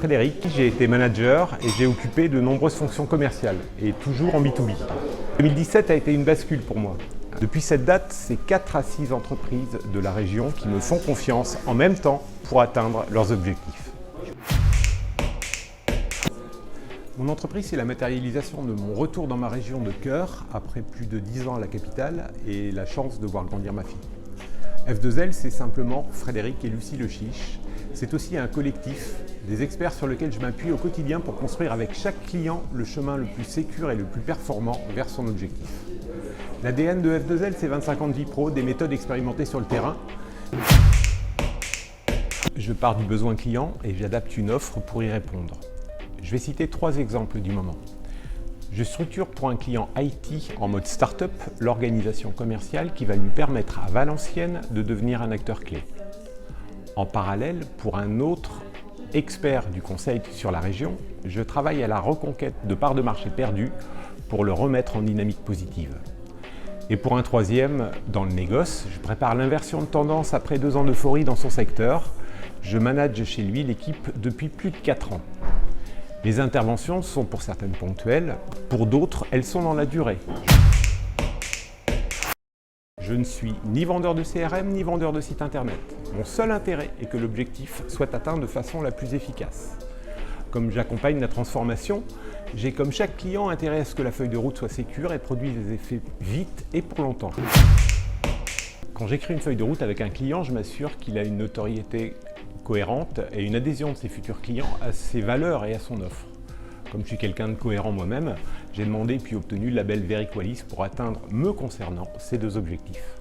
Frédéric, j'ai été manager et j'ai occupé de nombreuses fonctions commerciales, et toujours en B2B. 2017 a été une bascule pour moi. Depuis cette date, c'est 4 à 6 entreprises de la région qui me font confiance en même temps pour atteindre leurs objectifs. Mon entreprise, c'est la matérialisation de mon retour dans ma région de cœur après plus de 10 ans à la capitale et la chance de voir grandir ma fille. F2L, c'est simplement Frédéric et Lucie Le Chiche. C'est aussi un collectif, des experts sur lesquels je m'appuie au quotidien pour construire avec chaque client le chemin le plus sécure et le plus performant vers son objectif. L'ADN de F2L, c'est 25 ans de vie pro, des méthodes expérimentées sur le terrain. Je pars du besoin client et j'adapte une offre pour y répondre. Je vais citer 3 exemples du moment. Je structure pour un client IT en mode start-up l'organisation commerciale qui va lui permettre à Valenciennes de devenir un acteur clé. En parallèle, pour un autre expert du conseil sur la région, je travaille à la reconquête de parts de marché perdues pour le remettre en dynamique positive. Et pour un troisième, dans le négoce, je prépare l'inversion de tendance après 2 ans d'euphorie dans son secteur. Je manage chez lui l'équipe depuis plus de 4 ans. Les interventions sont pour certaines ponctuelles, pour d'autres, elles sont dans la durée. Je ne suis ni vendeur de CRM, ni vendeur de site internet. Mon seul intérêt est que l'objectif soit atteint de façon la plus efficace. Comme j'accompagne la transformation, j'ai comme chaque client intérêt à ce que la feuille de route soit sécure et produise des effets vite et pour longtemps. Quand j'écris une feuille de route avec un client, je m'assure qu'il a une notoriété cohérente et une adhésion de ses futurs clients à ses valeurs et à son offre. Comme je suis quelqu'un de cohérent moi-même, j'ai demandé puis obtenu le label Veriqualis pour atteindre, me concernant, ces 2 objectifs.